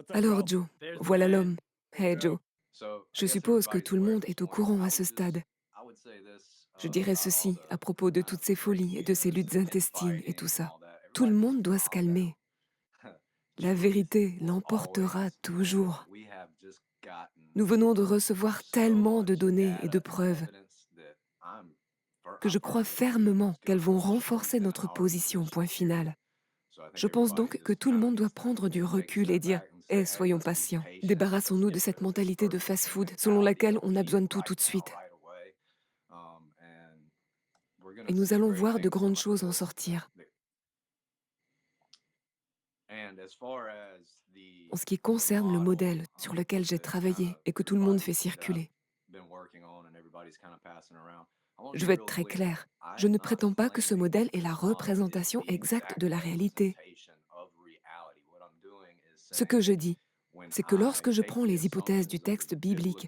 Alors Joe, voilà l'homme. Hey Joe, je suppose que tout le monde est au courant à ce stade. Je dirais ceci à propos de toutes ces folies et de ces luttes intestines et tout ça. Tout le monde doit se calmer. La vérité l'emportera toujours. Nous venons de recevoir tellement de données et de preuves que je crois fermement qu'elles vont renforcer notre position, point final. Je pense donc que tout le monde doit prendre du recul et dire « soyons patients, débarrassons-nous de cette mentalité de fast-food selon laquelle on a besoin de tout de suite. Et nous allons voir de grandes choses en sortir. » En ce qui concerne le modèle sur lequel j'ai travaillé et que tout le monde fait circuler, je vais être très clair. Je ne prétends pas que ce modèle est la représentation exacte de la réalité. Ce que je dis, c'est que lorsque je prends les hypothèses du texte biblique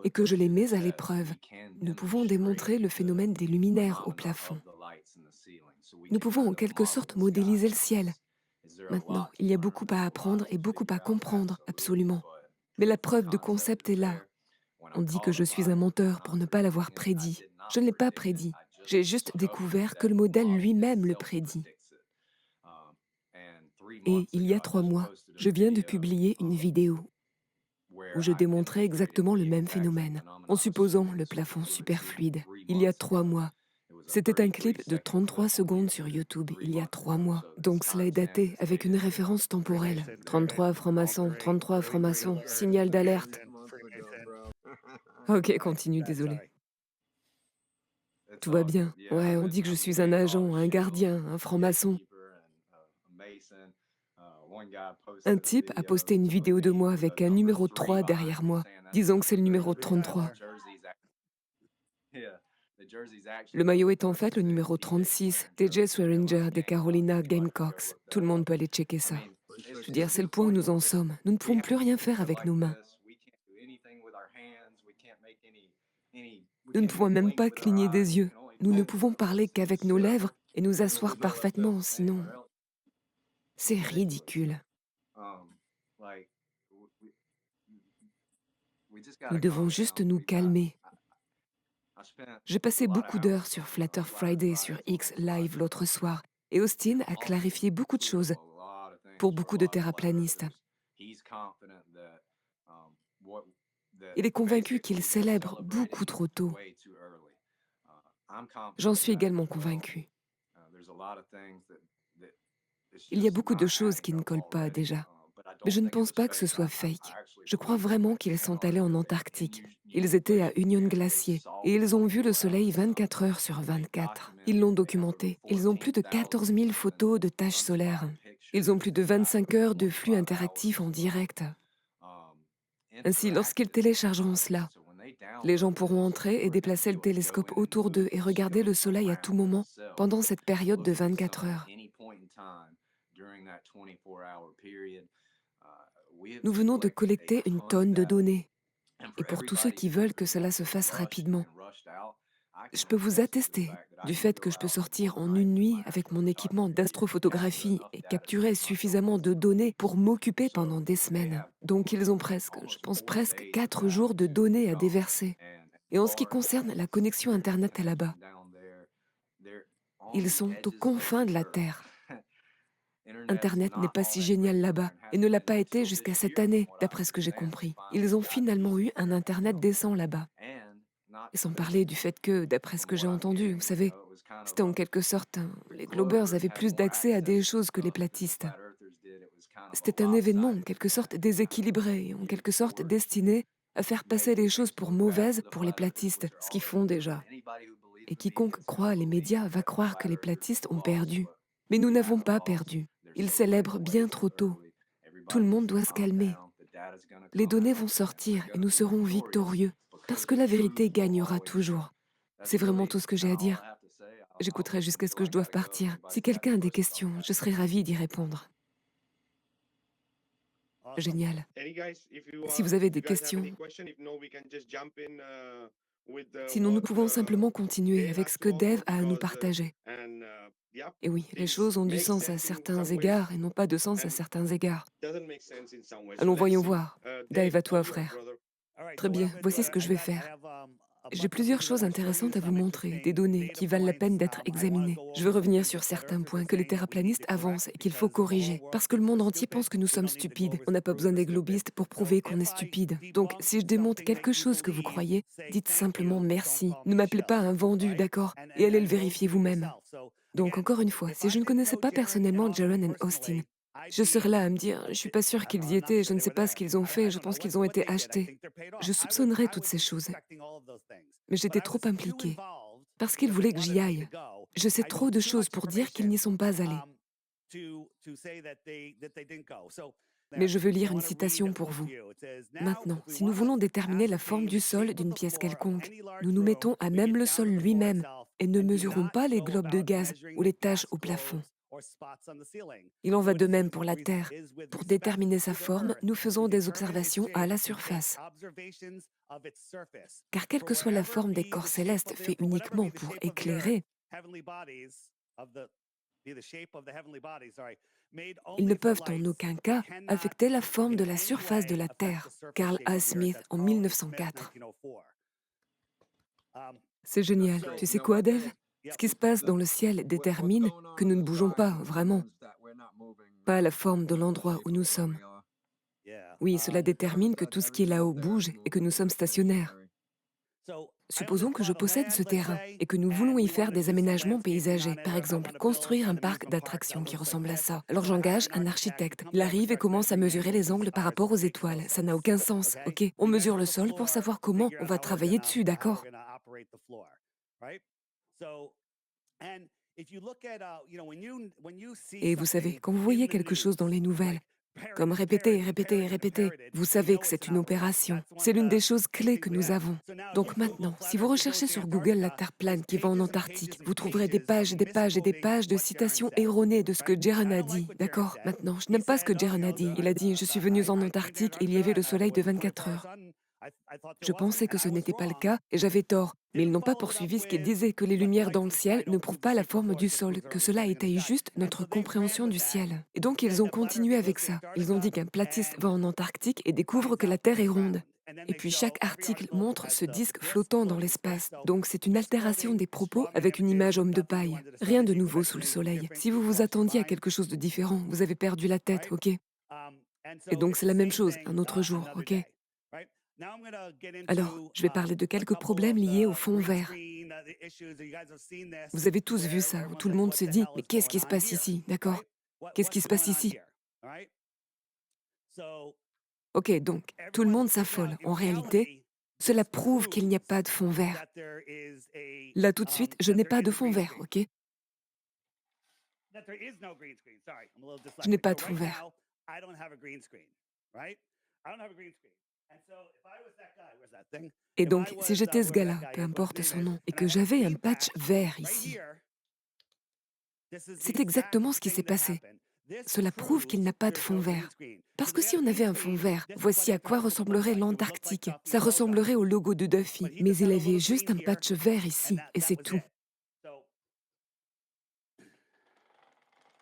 et que je les mets à l'épreuve, nous pouvons démontrer le phénomène des luminaires au plafond. Nous pouvons en quelque sorte modéliser le ciel. Maintenant, il y a beaucoup à apprendre et beaucoup à comprendre, absolument. Mais la preuve de concept est là. On dit que je suis un menteur pour ne pas l'avoir prédit. Je ne l'ai pas prédit. J'ai juste découvert que le modèle lui-même le prédit. Et il y a 3 mois, je viens de publier une vidéo où je démontrais exactement le même phénomène, en supposant le plafond superfluide. Il y a 3 mois. C'était un clip de 33 secondes sur YouTube, il y a 3 mois. Donc cela est daté avec une référence temporelle. 33 francs-maçons, 33 francs-maçons, signal d'alerte. Ok, continue, désolé. Tout va bien. Ouais, on dit que je suis un agent, un gardien, un franc-maçon. Un type a posté une vidéo de moi avec un numéro 3 derrière moi, disons que c'est le numéro 33. Le maillot est en fait le numéro 36 des Jets Swearinger des Carolina Gamecocks. Tout le monde peut aller checker ça. Je veux dire, c'est le point où nous en sommes. Nous ne pouvons plus rien faire avec nos mains. Nous ne pouvons même pas cligner des yeux. Nous ne pouvons parler qu'avec nos lèvres et nous asseoir parfaitement, sinon... C'est ridicule. Nous devons juste nous calmer. J'ai passé beaucoup d'heures sur Flatter Friday sur X Live l'autre soir et Austin a clarifié beaucoup de choses pour beaucoup de terraplanistes. Il est convaincu qu'il célèbre beaucoup trop tôt. J'en suis également convaincu. Il y a beaucoup de choses qui ne collent pas déjà. Mais je ne pense pas que ce soit fake. Je crois vraiment qu'ils sont allés en Antarctique. Ils étaient à Union Glacier et ils ont vu le soleil 24 heures sur 24. Ils l'ont documenté. Ils ont plus de 14 000 photos de taches solaires. Ils ont plus de 25 heures de flux interactif en direct. Ainsi, lorsqu'ils téléchargeront cela, les gens pourront entrer et déplacer le télescope autour d'eux et regarder le soleil à tout moment pendant cette période de 24 heures. Nous venons de collecter une tonne de données. Et pour tous ceux qui veulent que cela se fasse rapidement, je peux vous attester du fait que je peux sortir en une nuit avec mon équipement d'astrophotographie et capturer suffisamment de données pour m'occuper pendant des semaines. Donc ils ont presque, je pense presque 4 jours de données à déverser. Et en ce qui concerne la connexion Internet là-bas, ils sont aux confins de la Terre. Internet n'est pas si génial là-bas et ne l'a pas été jusqu'à cette année, d'après ce que j'ai compris. Ils ont finalement eu un Internet décent là-bas. Et sans parler du fait que, d'après ce que j'ai entendu, vous savez, c'était en quelque sorte, les globers avaient plus d'accès à des choses que les platistes. C'était un événement en quelque sorte déséquilibré, en quelque sorte destiné à faire passer les choses pour mauvaises pour les platistes, ce qu'ils font déjà. Et quiconque croit les médias va croire que les platistes ont perdu. Mais nous n'avons pas perdu. Ils célèbrent bien trop tôt. Tout le monde doit se calmer. Les données vont sortir et nous serons victorieux, parce que la vérité gagnera toujours. C'est vraiment tout ce que j'ai à dire. J'écouterai jusqu'à ce que je doive partir. Si quelqu'un a des questions, je serai ravie d'y répondre. Génial. Si vous avez des questions, Sinon, nous pouvons simplement continuer avec ce que Dave a à nous partager. Et oui, les choses ont du sens à certains égards et n'ont pas de sens à certains égards. Allons, voyons voir. Dave, à toi, frère. Très bien, voici ce que je vais faire. J'ai plusieurs choses intéressantes à vous montrer, des données qui valent la peine d'être examinées. Je veux revenir sur certains points que les terraplanistes avancent et qu'il faut corriger. Parce que le monde entier pense que nous sommes stupides. On n'a pas besoin des globistes pour prouver qu'on est stupide. Donc, si je démonte quelque chose que vous croyez, dites simplement merci. Ne m'appelez pas un vendu, d'accord? Et allez le vérifier vous-même. Donc, encore une fois, si je ne connaissais pas personnellement Jaron et Austin, je serais là à me dire, je suis pas sûre qu'ils y étaient, je ne sais pas ce qu'ils ont fait, je pense qu'ils ont été achetés. Je soupçonnerais toutes ces choses. Mais j'étais trop impliquée, parce qu'ils voulaient que j'y aille. Je sais trop de choses pour dire qu'ils n'y sont pas allés. Mais je veux lire une citation pour vous. Maintenant, si nous voulons déterminer la forme du sol d'une pièce quelconque, nous nous mettons à même le sol lui-même et ne mesurons pas les globes de gaz ou les taches au plafond. Il en va de même pour la Terre. Pour déterminer sa forme, nous faisons des observations à la surface. Car quelle que soit la forme des corps célestes faits uniquement pour éclairer, ils ne peuvent en aucun cas affecter la forme de la surface de la Terre. Carl A. Smith en 1904. C'est génial. Tu sais quoi, Dave? Ce qui se passe dans le ciel détermine que nous ne bougeons pas, vraiment. Pas la forme de l'endroit où nous sommes. Oui, cela détermine que tout ce qui est là-haut bouge et que nous sommes stationnaires. Supposons que je possède ce terrain et que nous voulons y faire des aménagements paysagers. Par exemple, construire un parc d'attractions qui ressemble à ça. Alors j'engage un architecte. Il arrive et commence à mesurer les angles par rapport aux étoiles. Ça n'a aucun sens, ok? On mesure le sol pour savoir comment on va travailler dessus, d'accord? Et vous savez, quand vous voyez quelque chose dans les nouvelles, comme répéter, répéter, répéter, vous savez que c'est une opération. C'est l'une des choses clés que nous avons. Donc maintenant, si vous recherchez sur Google la Terre plane qui va en Antarctique, vous trouverez des pages et des pages et des pages de citations erronées de ce que Jaron a dit, d'accord? Maintenant, je n'aime pas ce que Jaron a dit. Il a dit « Je suis venu en Antarctique et il y avait le soleil de 24 heures ». Je pensais que ce n'était pas le cas et j'avais tort, mais ils n'ont pas poursuivi ce qu'ils disaient, que les lumières dans le ciel ne prouvent pas la forme du sol, que cela étaye juste notre compréhension du ciel. Et donc ils ont continué avec ça. Ils ont dit qu'un platiste va en Antarctique et découvre que la Terre est ronde. Et puis chaque article montre ce disque flottant dans l'espace. Donc c'est une altération des propos avec une image homme de paille. Rien de nouveau sous le soleil. Si vous vous attendiez à quelque chose de différent, vous avez perdu la tête, ok? Et donc c'est la même chose, un autre jour, ok? Alors, je vais parler de quelques problèmes liés au fond vert. Vous avez tous vu ça, où tout le monde se dit, mais qu'est-ce qui se passe ici, d'accord? Qu'est-ce qui se passe ici? Ok, donc, tout le monde s'affole. En réalité, cela prouve qu'il n'y a pas de fond vert. Là, tout de suite, je n'ai pas de fond vert, ok? Je n'ai pas de fond vert. Et donc, si j'étais ce gars-là, peu importe son nom, et que j'avais un patch vert ici, c'est exactement ce qui s'est passé. Cela prouve qu'il n'a pas de fond vert. Parce que si on avait un fond vert, voici à quoi ressemblerait l'Antarctique. Ça ressemblerait au logo de Duffy, mais il avait juste un patch vert ici, et c'est tout.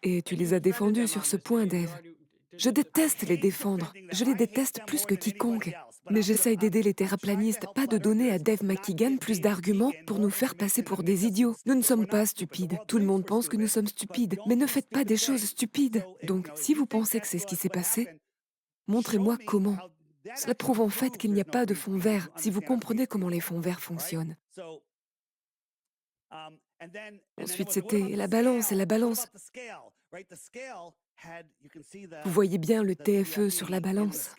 Et tu les as défendus sur ce point, Dave. Je déteste les défendre. Je les déteste plus que quiconque. Mais j'essaye d'aider les terraplanistes, pas de donner à Dave McKeegan plus d'arguments pour nous faire passer pour des idiots. Nous ne sommes pas stupides. Tout le monde pense que nous sommes stupides, mais ne faites pas des choses stupides. Donc, si vous pensez que c'est ce qui s'est passé, montrez-moi comment. Cela prouve en fait qu'il n'y a pas de fond vert, si vous comprenez comment les fonds verts fonctionnent. Ensuite, c'était la balance et la balance. Vous voyez bien le TFE sur la balance.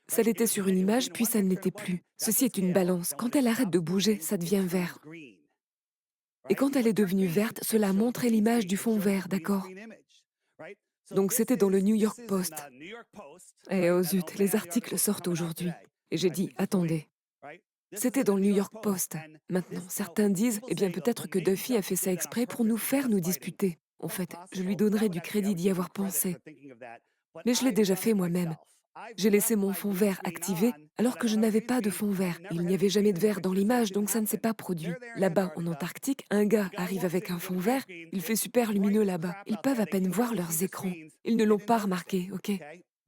Ça l'était sur une image, puis ça ne l'était plus. Ceci est une balance. Quand elle arrête de bouger, ça devient vert. Et quand elle est devenue verte, cela a montré l'image du fond vert, d'accord? Donc c'était dans le New York Post. Et oh zut, les articles sortent aujourd'hui. Et j'ai dit, attendez. C'était dans le New York Post. Maintenant, certains disent, eh bien peut-être que Duffy a fait ça exprès pour nous faire nous disputer. En fait, je lui donnerai du crédit d'y avoir pensé. Mais je l'ai déjà fait moi-même. J'ai laissé mon fond vert activé alors que je n'avais pas de fond vert. Il n'y avait jamais de vert dans l'image, donc ça ne s'est pas produit. Là-bas, en Antarctique, un gars arrive avec un fond vert, il fait super lumineux là-bas. Ils peuvent à peine voir leurs écrans. Ils ne l'ont pas remarqué, ok?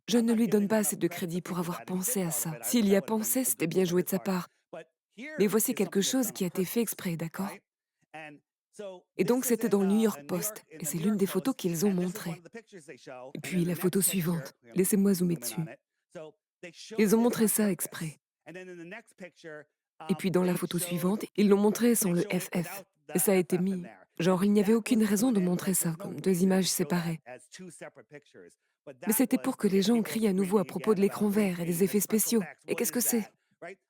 Je ne lui donne pas assez de crédit pour avoir pensé à ça. S'il y a pensé, c'était bien joué de sa part. Mais voici quelque chose qui a été fait exprès, d'accord? Et donc c'était dans le New York Post, et c'est l'une des photos qu'ils ont montrées. Et puis la photo suivante, laissez-moi zoomer dessus. Ils ont montré ça exprès. Et puis dans la photo suivante, ils l'ont montré sans le FF. Et ça a été mis. Genre, il n'y avait aucune raison de montrer ça comme deux images séparées. Mais c'était pour que les gens crient à nouveau à propos de l'écran vert et des effets spéciaux. Et qu'est-ce que c'est?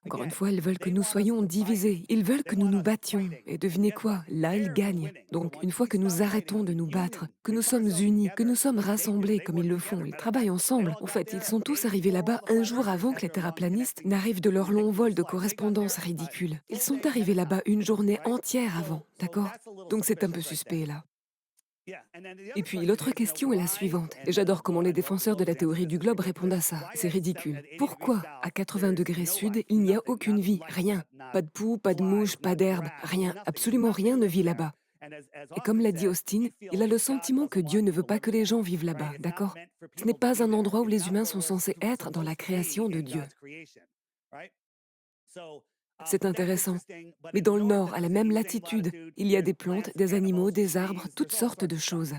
Encore une fois, ils veulent que nous soyons divisés. Ils veulent que nous nous battions. Et devinez quoi? Là, ils gagnent. Donc, une fois que nous arrêtons de nous battre, que nous sommes unis, que nous sommes rassemblés comme ils le font, ils travaillent ensemble. En fait, ils sont tous arrivés là-bas un jour avant que les terraplanistes n'arrivent de leur long vol de correspondance ridicule. Ils sont arrivés là-bas une journée entière avant, d'accord? Donc c'est un peu suspect là. Et puis l'autre question est la suivante, et j'adore comment les défenseurs de la théorie du globe répondent à ça. C'est ridicule. Pourquoi, à 80 degrés sud, il n'y a aucune vie, rien? Pas de poux, pas de mouches, pas d'herbe, rien, absolument rien ne vit là-bas. Et comme l'a dit Austin, il a le sentiment que Dieu ne veut pas que les gens vivent là-bas, d'accord? Ce n'est pas un endroit où les humains sont censés être dans la création de Dieu. C'est intéressant. Mais dans le nord, à la même latitude, il y a des plantes, des animaux, des arbres, toutes sortes de choses.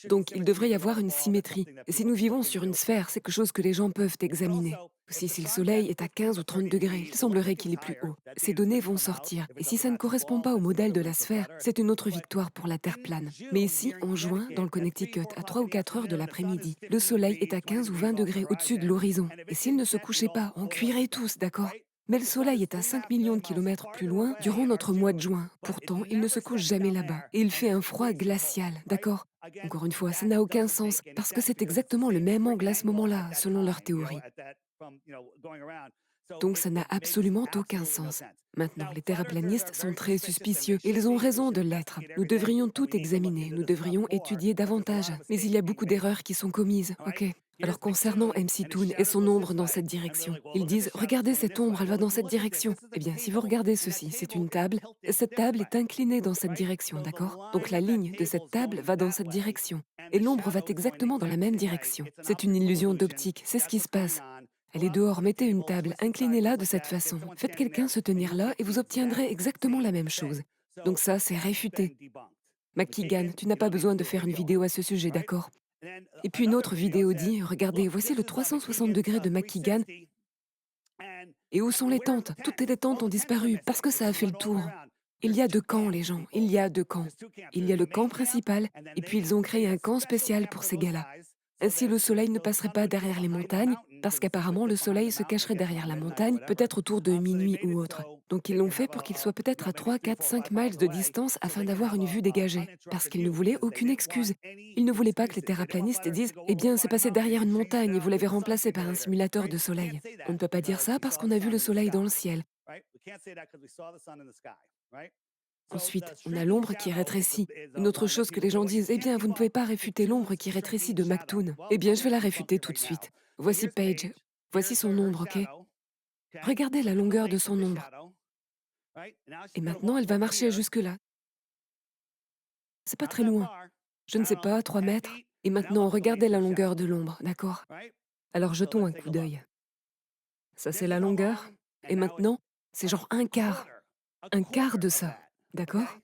Donc il devrait y avoir une symétrie. Et si nous vivons sur une sphère, c'est quelque chose que les gens peuvent examiner. Aussi, si le Soleil est à 15 ou 30 degrés, il semblerait qu'il est plus haut. Ces données vont sortir. Et si ça ne correspond pas au modèle de la sphère, c'est une autre victoire pour la Terre plane. Mais ici, en juin, dans le Connecticut, à 3 ou 4 heures de l'après-midi, le Soleil est à 15 ou 20 degrés au-dessus de l'horizon. Et s'il ne se couchait pas, on cuirait tous, d'accord? Mais le Soleil est à 5 millions de kilomètres plus loin durant notre mois de juin. Pourtant, il ne se couche jamais là-bas. Et il fait un froid glacial, d'accord? Encore une fois, ça n'a aucun sens, parce que c'est exactement le même angle à ce moment-là, selon leur théorie. Donc ça n'a absolument aucun sens. Maintenant, les terraplanistes sont très suspicieux, et ils ont raison de l'être. Nous devrions tout examiner, nous devrions étudier davantage. Mais il y a beaucoup d'erreurs qui sont commises, ok? Alors concernant MC Toon et son ombre dans cette direction, ils disent «Regardez cette ombre, elle va dans cette direction». Eh bien, si vous regardez ceci, c'est une table, et cette table est inclinée dans cette direction, d'accord? Donc la ligne de cette table va dans cette direction, et l'ombre va exactement dans la même direction. C'est une illusion d'optique, c'est ce qui se passe. Elle est dehors, mettez une table, inclinez-la de cette façon. Faites quelqu'un se tenir là et vous obtiendrez exactement la même chose. Donc ça, c'est réfuté. McKeegan, tu n'as pas besoin de faire une vidéo à ce sujet, d'accord? Et puis une autre vidéo dit, regardez, voici le 360 degrés de McKeegan. Et où sont les tentes? Toutes les tentes ont disparu parce que ça a fait le tour. Il y a deux camps, les gens, il y a deux camps. Il y a le camp principal, et puis ils ont créé un camp spécial pour ces gars-là. Ainsi, le soleil ne passerait pas derrière les montagnes, parce qu'apparemment le soleil se cacherait derrière la montagne, peut-être autour de minuit ou autre. Donc ils l'ont fait pour qu'il soit peut-être à 3, 4, 5 miles de distance afin d'avoir une vue dégagée, parce qu'ils ne voulaient aucune excuse. Ils ne voulaient pas que les terraplanistes disent «Eh bien, c'est passé derrière une montagne et vous l'avez remplacé par un simulateur de soleil». On ne peut pas dire ça parce qu'on a vu le soleil dans le ciel. Ensuite, on a l'ombre qui rétrécit. Une autre chose que les gens disent, eh bien, vous ne pouvez pas réfuter l'ombre qui rétrécit de McToon. Eh bien, je vais la réfuter tout de suite. Voici Paige. Voici son ombre, ok? Regardez la longueur de son ombre. Et maintenant, elle va marcher jusque-là. C'est pas très loin. Je ne sais pas, 3 mètres. Et maintenant, regardez la longueur de l'ombre, d'accord? Alors, jetons un coup d'œil. Ça, c'est la longueur. Et maintenant, c'est genre un quart. Un quart de ça. D'accord?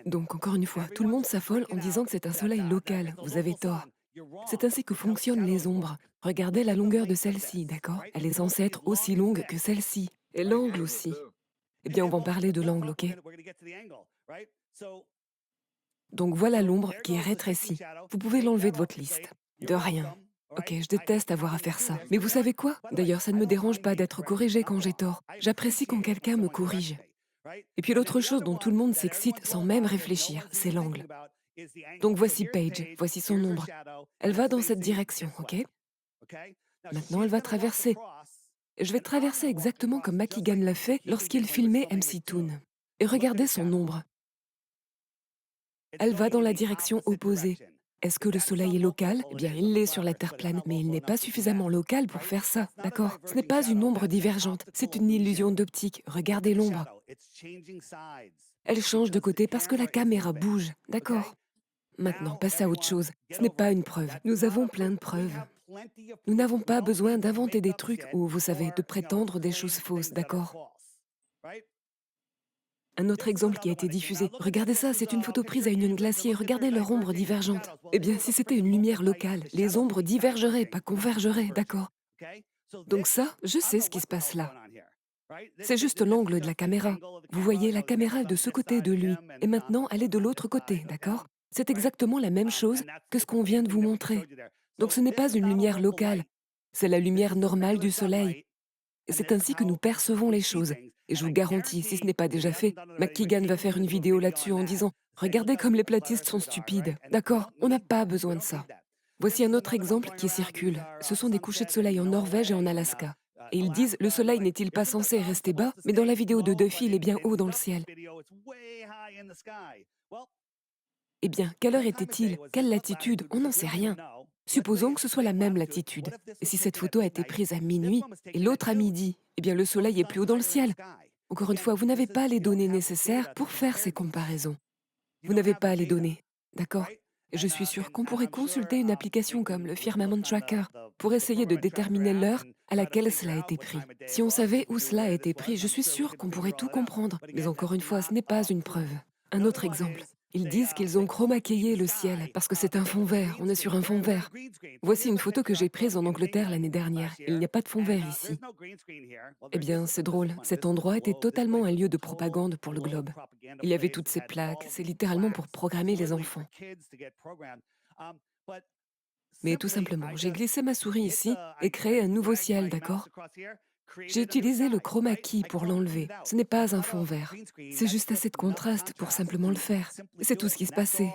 Donc, encore une fois, tout le monde s'affole en disant que c'est un soleil local. Vous avez tort. C'est ainsi que fonctionnent les ombres. Regardez la longueur de celle-ci, d'accord? Elle est censée être aussi longue que celle-ci. Et l'angle aussi. Eh bien, on va en parler de l'angle, ok? Donc voilà l'ombre qui est rétrécie. Vous pouvez l'enlever de votre liste. De rien. Ok, je déteste avoir à faire ça. Mais vous savez quoi? D'ailleurs, ça ne me dérange pas d'être corrigé quand j'ai tort. J'apprécie quand quelqu'un me corrige. Et puis l'autre chose dont tout le monde s'excite sans même réfléchir, c'est l'angle. Donc voici Paige, voici son ombre. Elle va dans cette direction, ok? Maintenant, elle va traverser. Je vais traverser exactement comme McKeegan l'a fait lorsqu'il filmait MC Toon. Et regardez son ombre. Elle va dans la direction opposée. Est-ce que le Soleil est local? Eh bien, il l'est sur la Terre plane, mais il n'est pas suffisamment local pour faire ça, d'accord? Ce n'est pas une ombre divergente, c'est une illusion d'optique. Regardez l'ombre. Elle change de côté parce que la caméra bouge, d'accord? Maintenant, passe à autre chose. Ce n'est pas une preuve. Nous avons plein de preuves. Nous n'avons pas besoin d'inventer des trucs ou, vous savez, de prétendre des choses fausses, d'accord? Un autre exemple qui a été diffusé. Regardez ça, c'est une photo prise à Union Glacier. Regardez leur ombre divergente. Eh bien, si c'était une lumière locale, les ombres divergeraient, pas convergeraient, d'accord? Donc ça, je sais ce qui se passe là. C'est juste l'angle de la caméra. Vous voyez, la caméra est de ce côté de lui, et maintenant elle est de l'autre côté, d'accord? C'est exactement la même chose que ce qu'on vient de vous montrer. Donc ce n'est pas une lumière locale, c'est la lumière normale du soleil. Et c'est ainsi que nous percevons les choses. Et je vous garantis, si ce n'est pas déjà fait, McKeegan va faire une vidéo là-dessus en disant «Regardez comme les platistes sont stupides». D'accord? On n'a pas besoin de ça. Voici un autre exemple qui circule. Ce sont des couchers de soleil en Norvège et en Alaska. Et ils disent, le soleil n'est-il pas censé rester bas, mais dans la vidéo de Duffy, il est bien haut dans le ciel. Eh bien, quelle heure était-il? Quelle latitude? On n'en sait rien. Supposons que ce soit la même latitude. Et si cette photo a été prise à minuit et l'autre à midi, eh bien le soleil est plus haut dans le ciel. Encore une fois, vous n'avez pas les données nécessaires pour faire ces comparaisons. Vous n'avez pas les données, d'accord? Et je suis sûre qu'on pourrait consulter une application comme le Firmament Tracker pour essayer de déterminer l'heure à laquelle cela a été pris. Si on savait où cela a été pris, je suis sûre qu'on pourrait tout comprendre. Mais encore une fois, ce n'est pas une preuve. Un autre exemple. Ils disent qu'ils ont chromaquillé le ciel parce que c'est un fond vert, on est sur un fond vert. Voici une photo que j'ai prise en Angleterre l'année dernière. Il n'y a pas de fond vert ici. Eh bien, c'est drôle. Cet endroit était totalement un lieu de propagande pour le globe. Il y avait toutes ces plaques. C'est littéralement pour programmer les enfants. Mais tout simplement, j'ai glissé ma souris ici et créé un nouveau ciel, d'accord? J'ai utilisé le chroma key pour l'enlever. Ce n'est pas un fond vert. C'est juste assez de contraste pour simplement le faire. C'est tout ce qui se passait.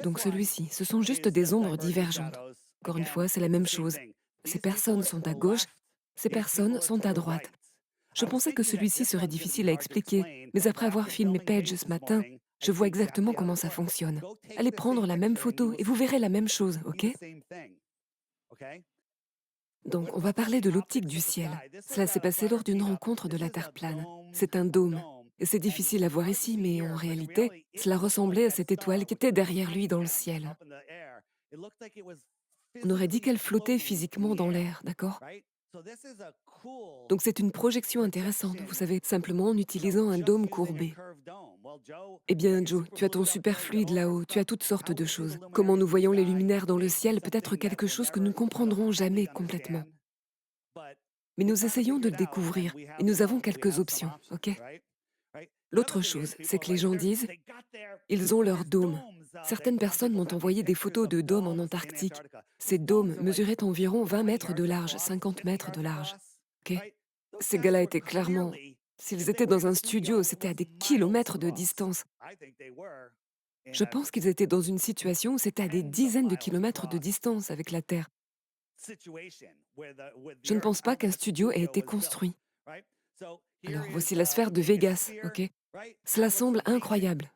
Donc celui-ci, ce sont juste des ombres divergentes. Encore une fois, c'est la même chose. Ces personnes sont à gauche, ces personnes sont à droite. Je pensais que celui-ci serait difficile à expliquer, mais après avoir filmé Paige ce matin, je vois exactement comment ça fonctionne. Allez prendre la même photo et vous verrez la même chose, ok? Donc, on va parler de l'optique du ciel. Cela s'est passé lors d'une rencontre de la Terre plane. C'est un dôme. Et c'est difficile à voir ici, mais en réalité, cela ressemblait à cette étoile qui était derrière lui dans le ciel. On aurait dit qu'elle flottait physiquement dans l'air, d'accord? Donc c'est une projection intéressante, vous savez, simplement en utilisant un dôme courbé. Eh bien, Joe, tu as ton superfluide là-haut, tu as toutes sortes de choses. Comment nous voyons les luminaires dans le ciel peut être quelque chose que nous ne comprendrons jamais complètement. Mais nous essayons de le découvrir et nous avons quelques options, ok? L'autre chose, c'est que les gens disent, ils ont leur dôme. Certaines personnes m'ont envoyé des photos de dômes en Antarctique. Ces dômes mesuraient environ 20 mètres de large, 50 mètres de large. Ok? Ces gars-là étaient clairement... S'ils étaient dans un studio, c'était à des kilomètres de distance. Je pense qu'ils étaient dans une situation où c'était à des dizaines de kilomètres de distance avec la Terre. Je ne pense pas qu'un studio ait été construit. Alors voici la sphère de Vegas, ok? Cela semble incroyable.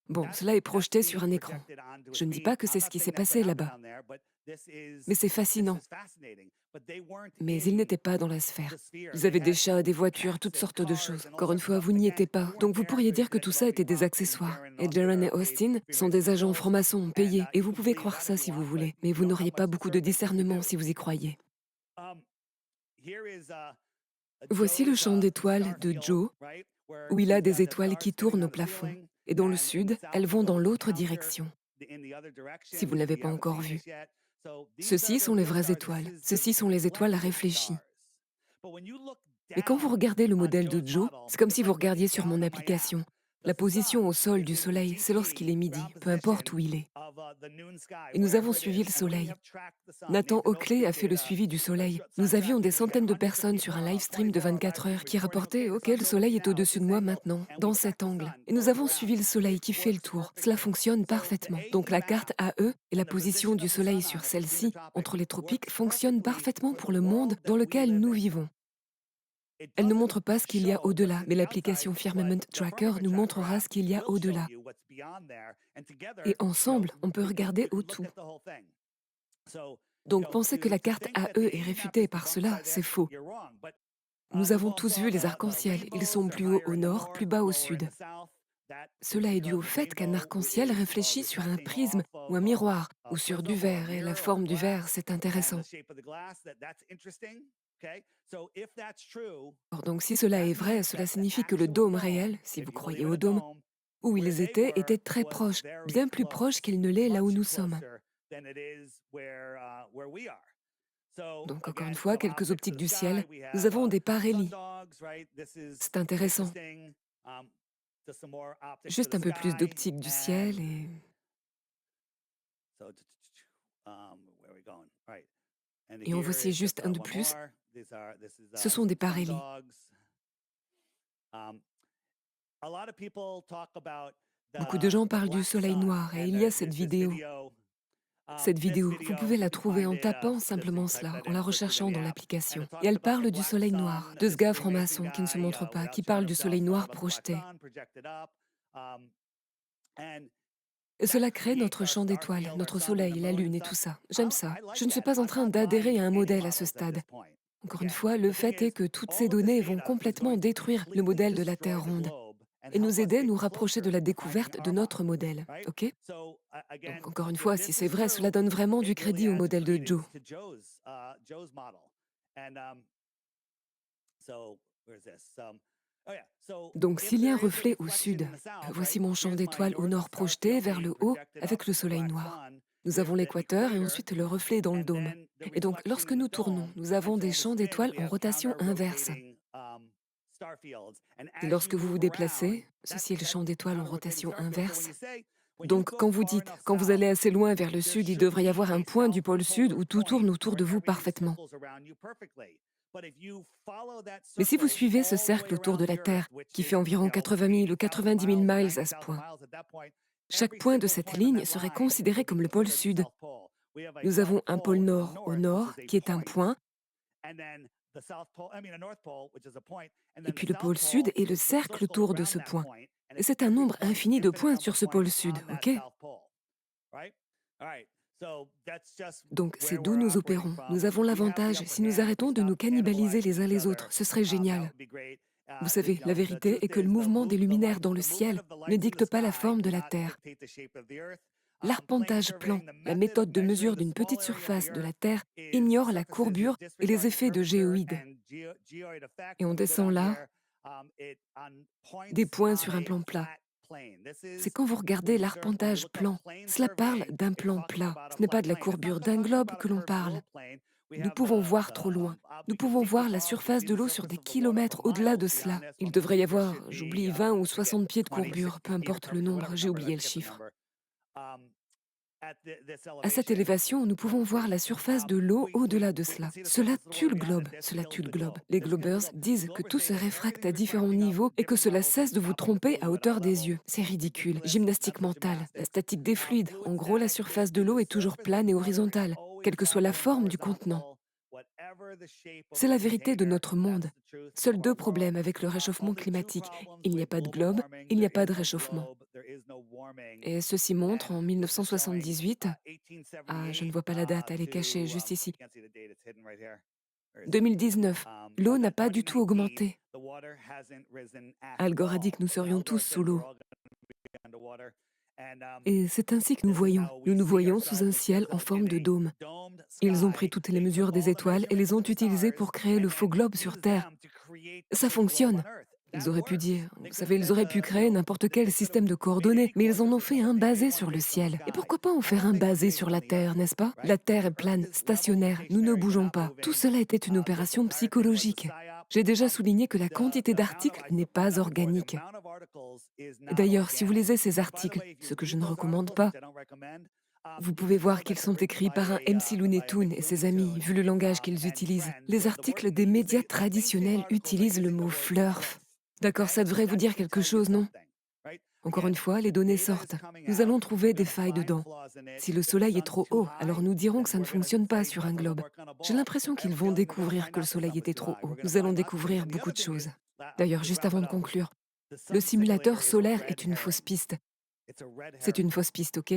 Bon, cela est projeté sur un écran. Je ne dis pas que c'est ce qui s'est passé là-bas, mais c'est fascinant. Mais ils n'étaient pas dans la sphère. Ils avaient des chats, des voitures, toutes sortes de choses. Encore une fois, vous n'y étiez pas. Donc vous pourriez dire que tout ça était des accessoires. Et Jaron et Austin sont des agents francs-maçons payés. Et vous pouvez croire ça si vous voulez. Mais vous n'auriez pas beaucoup de discernement si vous y croyez. Voici le champ d'étoiles de Joe, où il a des étoiles qui tournent au plafond. Et dans le sud, elles vont dans l'autre direction. Si vous ne l'avez pas encore vu. Ceux-ci sont les vraies étoiles. Ceux-ci sont les étoiles réfléchies. Mais quand vous regardez le modèle de Joe, c'est comme si vous regardiez sur mon application. La position au sol du soleil, c'est lorsqu'il est midi, peu importe où il est. Et nous avons suivi le soleil. Nathan Oakley a fait le suivi du soleil. Nous avions des centaines de personnes sur un live stream de 24 heures qui rapportaient « Ok, le soleil est au-dessus de moi maintenant, dans cet angle. » Et nous avons suivi le soleil qui fait le tour. Cela fonctionne parfaitement. Donc la carte AE et la position du soleil sur celle-ci, entre les tropiques, fonctionnent parfaitement pour le monde dans lequel nous vivons. Elle ne montre pas ce qu'il y a au-delà, mais l'application Firmament Tracker nous montrera ce qu'il y a au-delà. Et ensemble, on peut regarder au-tout. Donc penser que la carte AE est réfutée par cela, c'est faux. Nous avons tous vu les arcs-en-ciel. Ils sont plus hauts au nord, plus bas au sud. Cela est dû au fait qu'un arc-en-ciel réfléchit sur un prisme ou un miroir, ou sur du verre, et la forme du verre, c'est intéressant. Or, donc si cela est vrai, cela signifie que le dôme réel, si vous croyez au dôme, où ils étaient, était très proche, bien plus proche qu'il ne l'est là où nous sommes. Donc encore une fois, quelques optiques du ciel. Nous avons des parhélies. C'est intéressant. Juste un peu plus d'optique du ciel et en voici juste un de plus. Ce sont des parhélies. Beaucoup de gens parlent du soleil noir et il y a cette vidéo. Cette vidéo, vous pouvez la trouver en tapant simplement cela, en la recherchant dans l'application. Et elle parle du soleil noir, de ce gars franc-maçon qui ne se montre pas, qui parle du soleil noir projeté. Et cela crée notre champ d'étoiles, notre soleil, la lune et tout ça. J'aime ça. Je ne suis pas en train d'adhérer à un modèle à ce stade. Encore une fois, le fait est que toutes ces données vont complètement détruire le modèle de la Terre ronde et nous aider à nous rapprocher de la découverte de notre modèle, ok? Donc encore une fois, si c'est vrai, cela donne vraiment du crédit au modèle de Joe. Donc s'il y a un reflet au sud, voici mon champ d'étoiles au nord projeté vers le haut avec le soleil noir. Nous avons l'équateur et ensuite le reflet dans le dôme. Et donc lorsque nous tournons, nous avons des champs d'étoiles en rotation inverse. Et lorsque vous vous déplacez, ceci est le champ d'étoiles en rotation inverse. Donc quand vous dites, quand vous allez assez loin vers le sud, il devrait y avoir un point du pôle sud où tout tourne autour de vous parfaitement. Mais si vous suivez ce cercle autour de la Terre, qui fait environ 80 000 ou 90 000 miles à ce point, chaque point de cette ligne serait considéré comme le pôle sud. Nous avons un pôle nord au nord, qui est un point, et puis le pôle sud est le cercle autour de ce point. Et c'est un nombre infini de points sur ce pôle sud, ok? Donc c'est d'où nous opérons. Nous avons l'avantage, si nous arrêtons de nous cannibaliser les uns les autres, ce serait génial. Vous savez, la vérité est que le mouvement des luminaires dans le ciel ne dicte pas la forme de la Terre. L'arpentage plan, la méthode de mesure d'une petite surface de la Terre, ignore la courbure et les effets de géoïdes. Et on descend là, des points sur un plan plat. C'est quand vous regardez l'arpentage plan. Cela parle d'un plan plat. Ce n'est pas de la courbure d'un globe que l'on parle. Nous pouvons voir trop loin. Nous pouvons voir la surface de l'eau sur des kilomètres au-delà de cela. Il devrait y avoir, j'oublie, 20 ou 60 pieds de courbure, peu importe le nombre, j'ai oublié le chiffre. À cette élévation, nous pouvons voir la surface de l'eau au-delà de cela. Cela tue le globe, cela tue le globe. Les globers disent que tout se réfracte à différents niveaux et que cela cesse de vous tromper à hauteur des yeux. C'est ridicule. Gymnastique mentale, la statique des fluides. En gros, la surface de l'eau est toujours plane et horizontale, quelle que soit la forme du contenant. C'est la vérité de notre monde. Seuls deux problèmes avec le réchauffement climatique. Il n'y a pas de globe, il n'y a pas de réchauffement. Et ceci montre en 1978, je ne vois pas la date, elle est cachée juste ici. 2019, l'eau n'a pas du tout augmenté. Al Gore a dit que nous serions tous sous l'eau. Et c'est ainsi que nous voyons. Nous nous voyons sous un ciel en forme de dôme. Ils ont pris toutes les mesures des étoiles et les ont utilisées pour créer le faux globe sur Terre. Ça fonctionne. Ils auraient pu dire, vous savez, ils auraient pu créer n'importe quel système de coordonnées, mais ils en ont fait un basé sur le ciel. Et pourquoi pas en faire un basé sur la Terre, n'est-ce pas? La Terre est plane, stationnaire, nous ne bougeons pas. Tout cela était une opération psychologique. J'ai déjà souligné que la quantité d'articles n'est pas organique. D'ailleurs, si vous lisez ces articles, ce que je ne recommande pas, vous pouvez voir qu'ils sont écrits par un MC Looney Tunes et ses amis, vu le langage qu'ils utilisent. Les articles des médias traditionnels utilisent le mot flurf. D'accord, ça devrait vous dire quelque chose, non? Encore une fois, les données sortent. Nous allons trouver des failles dedans. Si le soleil est trop haut, alors nous dirons que ça ne fonctionne pas sur un globe. J'ai l'impression qu'ils vont découvrir que le soleil était trop haut. Nous allons découvrir beaucoup de choses. D'ailleurs, juste avant de conclure, le simulateur solaire est une fausse piste. C'est une fausse piste, ok?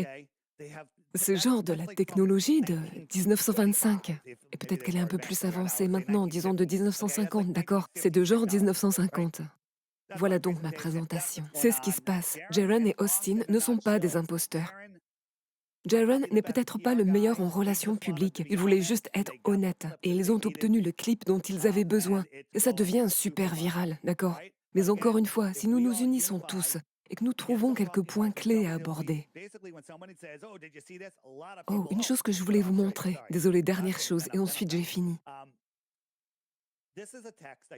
C'est genre de la technologie de 1925. Et peut-être qu'elle est un peu plus avancée maintenant, disons de 1950, d'accord? C'est de genre 1950. Voilà donc ma présentation. C'est ce qui se passe. Jaren et Austin ne sont pas des imposteurs. Jaren n'est peut-être pas le meilleur en relations publiques. Il voulait juste être honnête. Et ils ont obtenu le clip dont ils avaient besoin. Et ça devient super viral, d'accord? Mais encore une fois, si nous nous unissons tous et que nous trouvons quelques points clés à aborder. Oh, une chose que je voulais vous montrer. Désolé, dernière chose, et ensuite j'ai fini.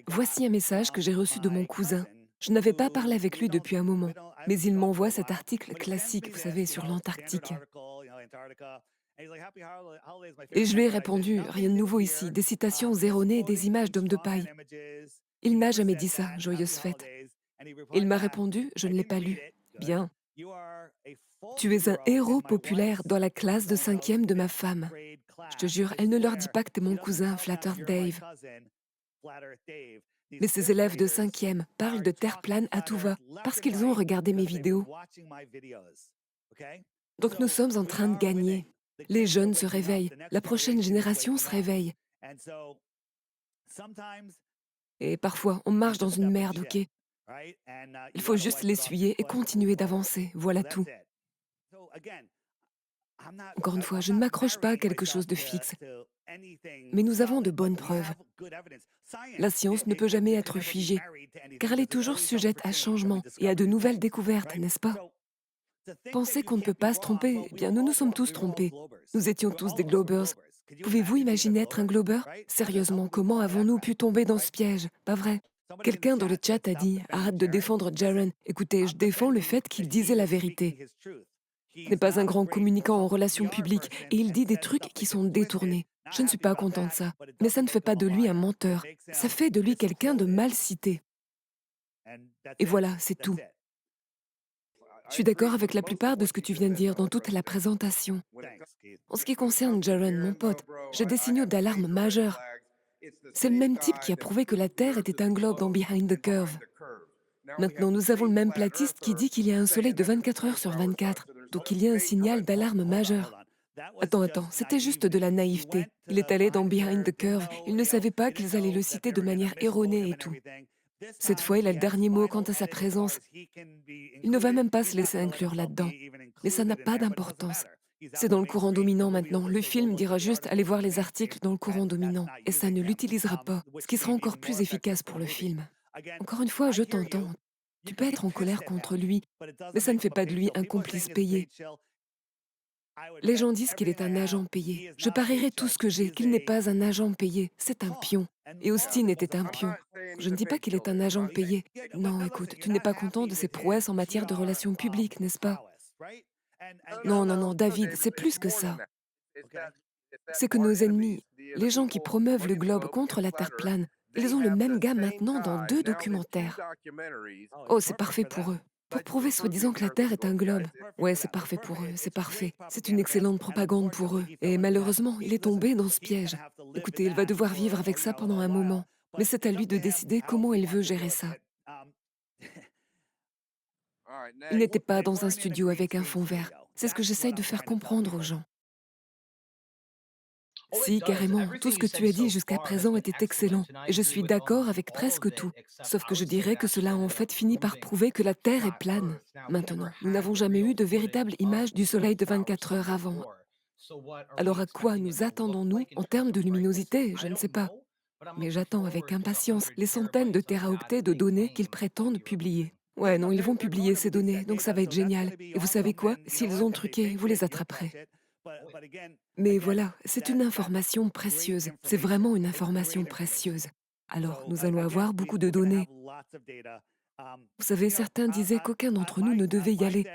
Voici un message que j'ai reçu de mon cousin. Je n'avais pas parlé avec lui depuis un moment, mais il m'envoie cet article classique, vous savez, sur l'Antarctique. Et je lui ai répondu, rien de nouveau ici, des citations erronées et des images d'hommes de paille. Il n'a jamais dit ça, joyeuse fête. Il m'a répondu, je ne l'ai pas lu. Bien. Tu es un héros populaire dans la classe de 5e de ma femme. Je te jure, elle ne leur dit pas que t'es mon cousin, Flatter Dave. Mais ces élèves de 5e parlent de terre plane à tout va parce qu'ils ont regardé mes vidéos. Donc nous sommes en train de gagner. Les jeunes se réveillent, la prochaine génération se réveille. Et parfois, on marche dans une merde, ok? Il faut juste l'essuyer et continuer d'avancer, voilà tout. Encore une fois, je ne m'accroche pas à quelque chose de fixe, mais nous avons de bonnes preuves. La science ne peut jamais être figée, car elle est toujours sujette à changement et à de nouvelles découvertes, n'est-ce pas? Penser qu'on ne peut pas se tromper, eh bien nous nous sommes tous trompés. Nous étions tous des globers. Pouvez-vous imaginer être un glober? Sérieusement, comment avons-nous pu tomber dans ce piège? Pas vrai? Quelqu'un dans le chat a dit « Arrête de défendre Jaren. Écoutez, je défends le fait qu'il disait la vérité. Il n'est pas un grand communicant en relations publiques et il dit des trucs qui sont détournés. Je ne suis pas content de ça. Mais ça ne fait pas de lui un menteur. Ça fait de lui quelqu'un de mal cité. Et voilà, c'est tout. Je suis d'accord avec la plupart de ce que tu viens de dire dans toute la présentation. En ce qui concerne Jaren, mon pote, j'ai des signaux d'alarme majeurs. C'est le même type qui a prouvé que la Terre était un globe dans Behind the Curve. Maintenant, nous avons le même platiste qui dit qu'il y a un soleil de 24 heures sur 24, donc il y a un signal d'alarme majeur. Attends, c'était juste de la naïveté. Il est allé dans Behind the Curve, il ne savait pas qu'ils allaient le citer de manière erronée et tout. Cette fois, il a le dernier mot quant à sa présence. Il ne va même pas se laisser inclure là-dedans. Mais ça n'a pas d'importance. C'est dans le courant dominant maintenant. Le film dira juste allez voir les articles dans le courant dominant. Et ça ne l'utilisera pas, ce qui sera encore plus efficace pour le film. Encore une fois, je t'entends. Tu peux être en colère contre lui, mais ça ne fait pas de lui un complice payé. Les gens disent qu'il est un agent payé. Je parierai tout ce que j'ai qu'il n'est pas un agent payé. C'est un pion. Et Austin était un pion. Je ne dis pas qu'il est un agent payé. Non, écoute, tu n'es pas content de ses prouesses en matière de relations publiques, n'est-ce pas? Non, David, c'est plus que ça. C'est que nos ennemis, les gens qui promeuvent le globe contre la Terre plane, ils ont le même gars maintenant dans 2 documentaires. Oh, c'est parfait pour eux. Pour prouver soi-disant que la Terre est un globe. Ouais, c'est parfait pour eux, c'est parfait. C'est une excellente propagande pour eux. Et malheureusement, il est tombé dans ce piège. Écoutez, il va devoir vivre avec ça pendant un moment. Mais c'est à lui de décider comment il veut gérer ça. Il n'était pas dans un studio avec un fond vert. C'est ce que j'essaye de faire comprendre aux gens. Si, carrément, tout ce que tu as dit jusqu'à présent était excellent, et je suis d'accord avec presque tout. Sauf que je dirais que cela a en fait fini par prouver que la Terre est plane. Maintenant, nous n'avons jamais eu de véritable image du Soleil de 24 heures avant. Alors à quoi nous attendons-nous en termes de luminosité? Je ne sais pas. Mais j'attends avec impatience les centaines de téraoctets de données qu'ils prétendent publier. Ouais, non, ils vont publier ces données, donc ça va être génial. Et vous savez quoi? S'ils ont truqué, vous les attraperez. Mais voilà, c'est une information précieuse. C'est vraiment une information précieuse. Alors, nous allons avoir beaucoup de données. Vous savez, certains disaient qu'aucun d'entre nous ne devait y aller.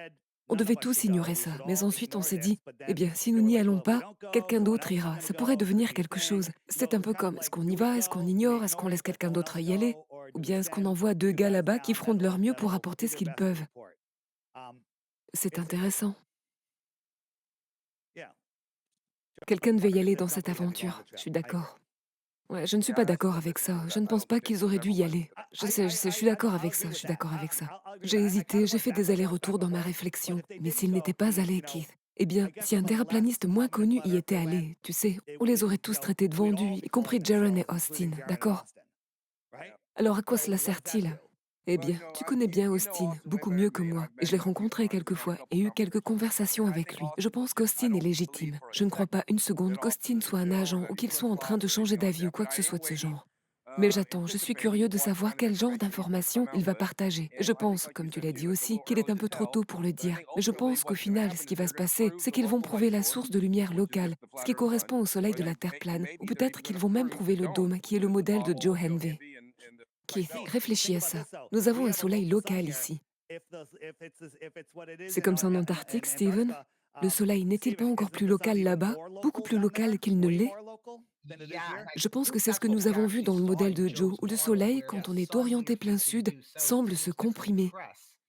On devait tous ignorer ça. Mais ensuite, on s'est dit, eh bien, si nous n'y allons pas, quelqu'un d'autre ira. Ça pourrait devenir quelque chose. C'est un peu comme, est-ce qu'on y va, est-ce qu'on ignore, est-ce qu'on laisse quelqu'un d'autre y aller? Ou bien est-ce qu'on envoie 2 gars là-bas qui feront de leur mieux pour apporter ce qu'ils peuvent? C'est intéressant. Yeah. Quelqu'un devait y aller dans cette aventure, je suis d'accord. Ouais, je ne suis pas d'accord avec ça. Je ne pense pas qu'ils auraient dû y aller. Je suis d'accord avec ça, je suis d'accord avec ça. J'ai hésité, j'ai fait des allers-retours dans ma réflexion. Mais s'ils n'étaient pas allés, Keith, eh bien, si un terraplaniste moins connu y était allé, tu sais, on les aurait tous traités de vendus, y compris Jaron et Austin, d'accord? Alors à quoi cela sert-il? Eh bien, tu connais bien Austin, beaucoup mieux que moi, et je l'ai rencontré quelquefois et eu quelques conversations avec lui. Je pense qu'Austin est légitime. Je ne crois pas une seconde qu'Austin soit un agent ou qu'il soit en train de changer d'avis ou quoi que ce soit de ce genre. Mais j'attends, je suis curieux de savoir quel genre d'informations il va partager. Je pense, comme tu l'as dit aussi, qu'il est un peu trop tôt pour le dire. Mais je pense qu'au final, ce qui va se passer, c'est qu'ils vont prouver la source de lumière locale, ce qui correspond au soleil de la Terre plane, ou peut-être qu'ils vont même prouver le dôme, qui est le modèle de Joe Henvey. Keith, réfléchis à ça. Nous avons un soleil local ici. C'est comme ça en Antarctique, Steven? Le soleil n'est-il pas encore plus local là-bas? Beaucoup plus local qu'il ne l'est? Je pense que c'est ce que nous avons vu dans le modèle de Joe, où le soleil, quand on est orienté plein sud, semble se comprimer.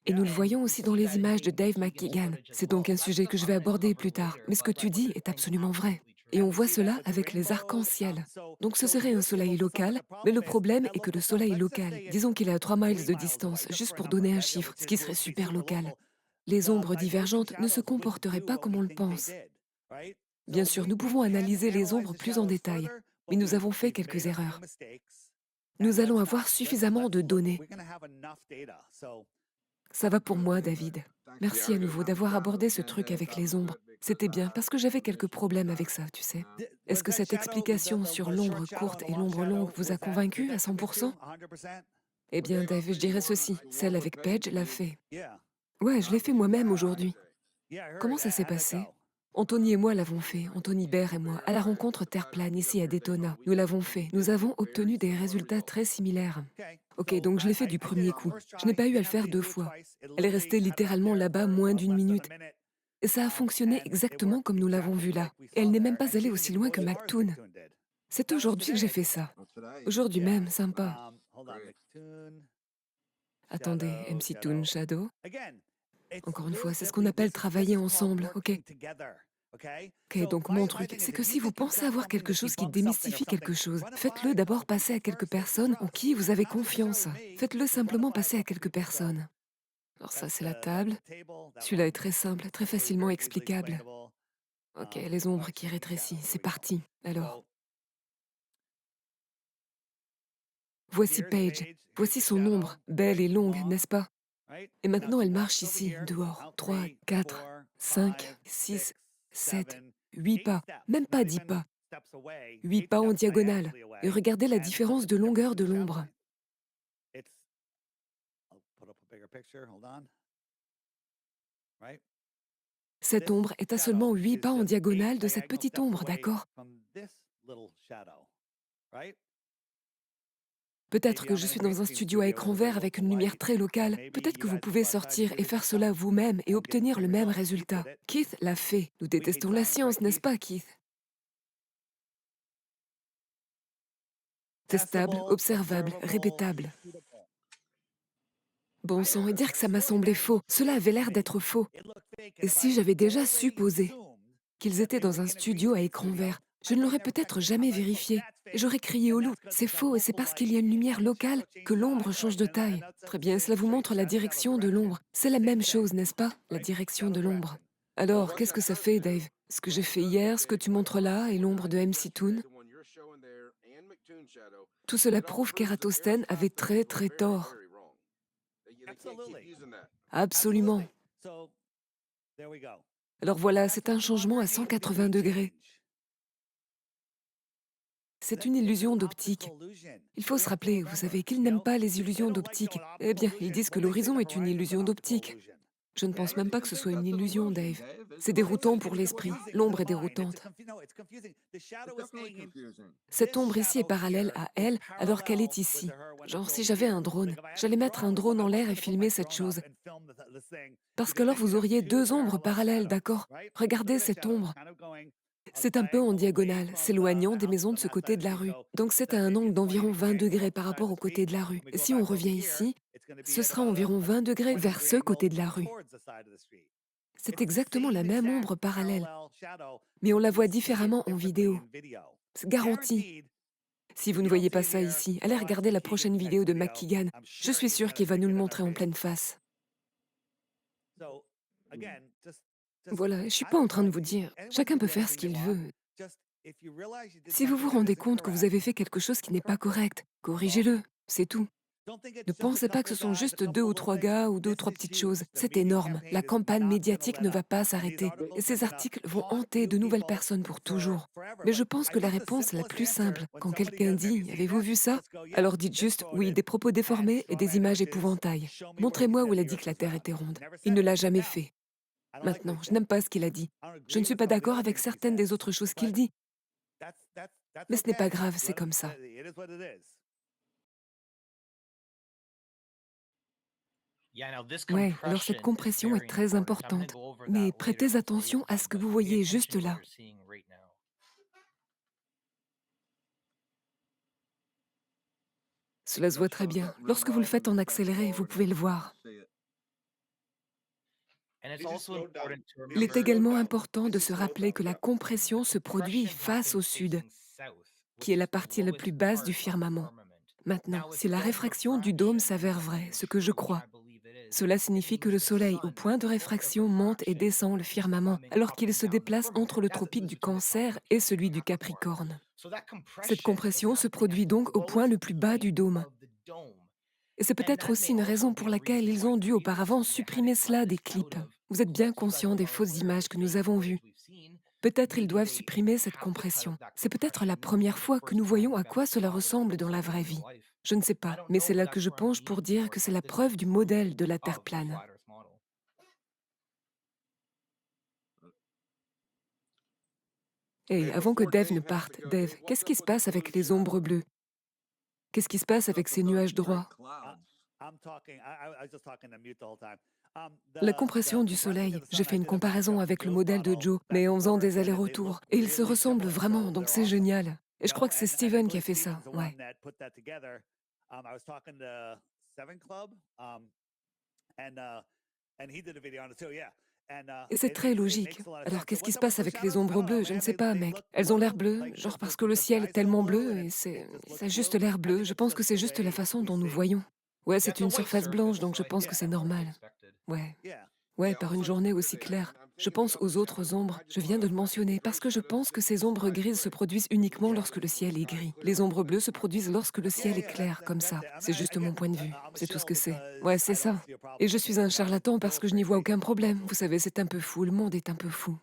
Et nous le voyons aussi dans les images de Dave McKeegan. C'est donc un sujet que je vais aborder plus tard. Mais ce que tu dis est absolument vrai. Et on voit cela avec les arcs-en-ciel. Donc ce serait un soleil local, mais le problème est que le soleil local, disons qu'il est à 3 miles de distance, juste pour donner un chiffre, ce qui serait super local. Les ombres divergentes ne se comporteraient pas comme on le pense. Bien sûr, nous pouvons analyser les ombres plus en détail, mais nous avons fait quelques erreurs. Nous allons avoir suffisamment de données. Ça va pour moi, David. Merci à nouveau d'avoir abordé ce truc avec les ombres. C'était bien, parce que j'avais quelques problèmes avec ça, tu sais. Est-ce que cette explication sur l'ombre courte et l'ombre longue vous a convaincu à 100%? Eh bien, Dave, je dirais ceci. Celle avec Paige l'a fait. Ouais, je l'ai fait moi-même aujourd'hui. Comment ça s'est passé? Anthony et moi l'avons fait, Anthony Baird et moi, à la rencontre Terre plane ici à Daytona. Nous l'avons fait. Nous avons obtenu des résultats très similaires. Ok, donc je l'ai fait du premier coup. Je n'ai pas eu à le faire deux fois. Elle est restée littéralement là-bas moins d'une minute. Et ça a fonctionné exactement comme nous l'avons vu là. Et elle n'est même pas allée aussi loin que McToon. C'est aujourd'hui que j'ai fait ça. Aujourd'hui même, sympa. Attendez, MC Toon Shadow. Encore une fois, c'est ce qu'on appelle travailler ensemble, ok? Ok, donc mon truc, c'est que si vous pensez avoir quelque chose qui démystifie quelque chose, faites-le d'abord passer à quelques personnes en qui vous avez confiance. Faites-le simplement passer à quelques personnes. Alors ça, c'est la table. Celui-là est très simple, très facilement explicable. Ok, les ombres qui rétrécissent, c'est parti. Alors, voici Paige. Voici son ombre, belle et longue, n'est-ce pas? Et maintenant, elle marche ici, dehors. 3, 4, 5, 6, 7, 8 pas. Même pas 10 pas. 8 pas en diagonale. Et regardez la différence de longueur de l'ombre. Cette ombre est à seulement 8 pas en diagonale de cette petite ombre, d'accord? Peut-être que je suis dans un studio à écran vert avec une lumière très locale. Peut-être que vous pouvez sortir et faire cela vous-même et obtenir le même résultat. Keith l'a fait. Nous détestons la science, n'est-ce pas, Keith? Testable, observable, répétable. Bon sang, et dire que ça m'a semblé faux. Cela avait l'air d'être faux. Et si j'avais déjà supposé qu'ils étaient dans un studio à écran vert, je ne l'aurais peut-être jamais vérifié. Et j'aurais crié au loup. C'est faux et c'est parce qu'il y a une lumière locale que l'ombre change de taille. Très bien, cela vous montre la direction de l'ombre. C'est la même chose, n'est-ce pas? La direction de l'ombre. Alors, qu'est-ce que ça fait, Dave? Ce que j'ai fait hier, ce que tu montres là, et l'ombre de MC Toon? Tout cela prouve qu'Eratosthène avait très très tort. Absolument. Alors voilà, c'est un changement à 180 degrés. C'est une illusion d'optique. Il faut se rappeler, vous savez, qu'ils n'aiment pas les illusions d'optique. Eh bien, ils disent que l'horizon est une illusion d'optique. Je ne pense même pas que ce soit une illusion, Dave. C'est déroutant pour l'esprit. L'ombre est déroutante. Cette ombre ici est parallèle à elle alors qu'elle est ici. Genre, si j'avais un drone, j'allais mettre un drone en l'air et filmer cette chose. Parce qu'alors vous auriez deux ombres parallèles, d'accord? Regardez cette ombre. C'est un peu en diagonale, s'éloignant des maisons de ce côté de la rue. Donc c'est à un angle d'environ 20 degrés par rapport au côté de la rue. Et si on revient ici, ce sera environ 20 degrés vers ce côté de la rue. C'est exactement la même ombre parallèle, mais on la voit différemment en vidéo. C'est garanti. Si vous ne voyez pas ça ici, allez regarder la prochaine vidéo de McKeegan. Je suis sûre qu'il va nous le montrer en pleine face. Voilà, je suis pas en train de vous dire, chacun peut faire ce qu'il veut. Si vous vous rendez compte que vous avez fait quelque chose qui n'est pas correct, corrigez-le, c'est tout. Ne pensez pas que ce sont juste 2 ou 3 gars ou 2 ou 3 petites choses. C'est énorme. La campagne médiatique ne va pas s'arrêter et ces articles vont hanter de nouvelles personnes pour toujours. Mais je pense que la réponse la plus simple, quand quelqu'un dit «Avez-vous vu ça?», alors dites juste «Oui, des propos déformés et des images épouvantails. Montrez-moi où il a dit que la Terre était ronde. Il ne l'a jamais fait. Maintenant, je n'aime pas ce qu'il a dit. Je ne suis pas d'accord avec certaines des autres choses qu'il dit, mais ce n'est pas grave, c'est comme ça.» Ouais, alors cette compression est très importante. Mais prêtez attention à ce que vous voyez juste là. Cela se voit très bien. Lorsque vous le faites en accéléré, vous pouvez le voir. Il est également important de se rappeler que la compression se produit face au sud, qui est la partie la plus basse du firmament. Maintenant, si la réfraction du dôme s'avère vraie, ce que je crois, cela signifie que le Soleil, au point de réfraction, monte et descend le firmament, alors qu'il se déplace entre le tropique du Cancer et celui du Capricorne. Cette compression se produit donc au point le plus bas du dôme. Et c'est peut-être aussi une raison pour laquelle ils ont dû auparavant supprimer cela des clips. Vous êtes bien conscient des fausses images que nous avons vues. Peut-être ils doivent supprimer cette compression. C'est peut-être la première fois que nous voyons à quoi cela ressemble dans la vraie vie. Je ne sais pas, mais c'est là que je penche pour dire que c'est la preuve du modèle de la Terre plane. Et avant que Dave ne parte, Dave, qu'est-ce qui se passe avec les ombres bleues? Qu'est-ce qui se passe avec ces nuages droits? La compression du Soleil, j'ai fait une comparaison avec le modèle de Joe, mais en faisant des allers-retours. Et ils se ressemblent vraiment, donc c'est génial. Et je crois que c'est Steven qui a fait ça, ouais. Et c'est très logique. Alors qu'est-ce qui se passe avec les ombres bleues? Je ne sais pas, mec. Elles ont l'air bleues, genre parce que le ciel est tellement bleu et ça a juste l'air bleu. Je pense que c'est juste la façon dont nous voyons. Ouais, c'est une surface blanche, donc je pense que c'est normal. Ouais. Ouais, par une journée aussi claire. Je pense aux autres ombres, je viens de le mentionner, parce que je pense que ces ombres grises se produisent uniquement lorsque le ciel est gris. Les ombres bleues se produisent lorsque le ciel est clair, comme ça. C'est juste mon point de vue, c'est tout ce que c'est. Ouais, c'est ça. Et je suis un charlatan parce que je n'y vois aucun problème. Vous savez, c'est un peu fou, le monde est un peu fou.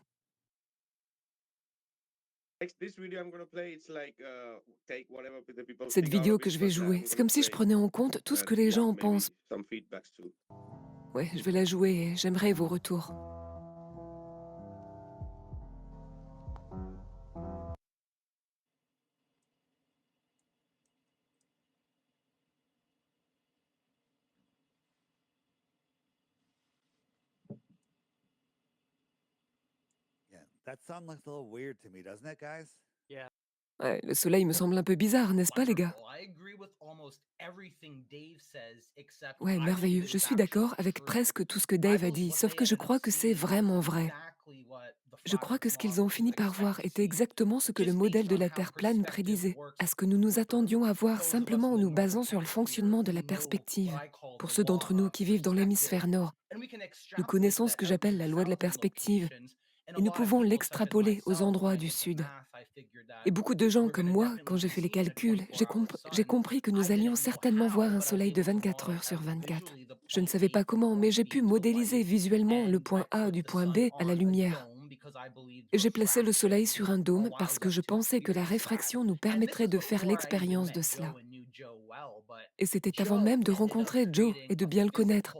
Cette vidéo que je vais jouer, c'est comme si je prenais en compte tout ce que les gens en pensent. Ouais, je vais la jouer et j'aimerais vos retours. Ouais, le soleil me semble un peu bizarre, n'est-ce pas, les gars? Ouais, merveilleux. Je suis d'accord avec presque tout ce que Dave a dit, sauf que je crois que c'est vraiment vrai. Je crois que ce qu'ils ont fini par voir était exactement ce que le modèle de la Terre plane prédisait, à ce que nous nous attendions à voir simplement en nous basant sur le fonctionnement de la perspective. Pour ceux d'entre nous qui vivent dans l'hémisphère nord, nous connaissons ce que j'appelle la loi de la perspective, et nous pouvons l'extrapoler aux endroits du sud. Et beaucoup de gens comme moi, quand j'ai fait les calculs, j'ai compris que nous allions certainement voir un soleil de 24 heures sur 24. Je ne savais pas comment, mais j'ai pu modéliser visuellement le point A du point B à la lumière. Et j'ai placé le soleil sur un dôme parce que je pensais que la réfraction nous permettrait de faire l'expérience de cela. Et c'était avant même de rencontrer Joe et de bien le connaître.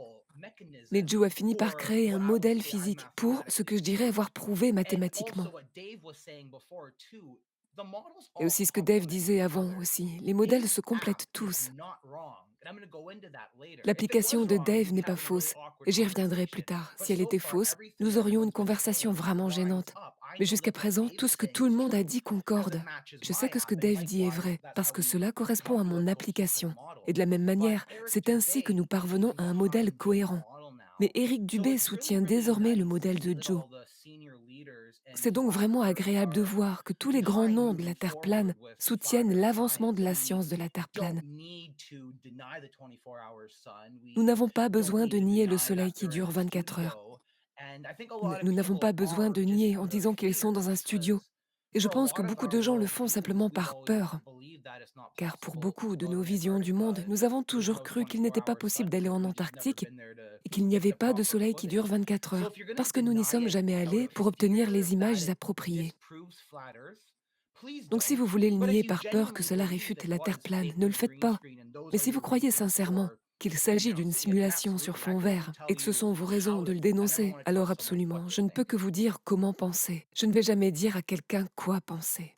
Mais Joe a fini par créer un modèle physique pour ce que je dirais avoir prouvé mathématiquement. Et aussi ce que Dave disait avant aussi, les modèles se complètent tous. L'application de Dave n'est pas fausse, et j'y reviendrai plus tard. Si elle était fausse, nous aurions une conversation vraiment gênante. Mais jusqu'à présent, tout ce que tout le monde a dit concorde. Je sais que ce que Dave dit est vrai, parce que cela correspond à mon application. Et de la même manière, c'est ainsi que nous parvenons à un modèle cohérent. Mais Éric Dubé soutient désormais le modèle de Joe. C'est donc vraiment agréable de voir que tous les grands noms de la Terre plane soutiennent l'avancement de la science de la Terre plane. Nous n'avons pas besoin de nier le Soleil qui dure 24 heures. Nous n'avons pas besoin de nier en disant qu'ils sont dans un studio. Et je pense que beaucoup de gens le font simplement par peur. Car pour beaucoup de nos visions du monde, nous avons toujours cru qu'il n'était pas possible d'aller en Antarctique et qu'il n'y avait pas de soleil qui dure 24 heures, parce que nous n'y sommes jamais allés pour obtenir les images appropriées. Donc si vous voulez le nier par peur que cela réfute la Terre plane, ne le faites pas. Mais si vous croyez sincèrement qu'il s'agit d'une simulation sur fond vert et que ce sont vos raisons de le dénoncer, alors absolument, je ne peux que vous dire comment penser. Je ne vais jamais dire à quelqu'un quoi penser.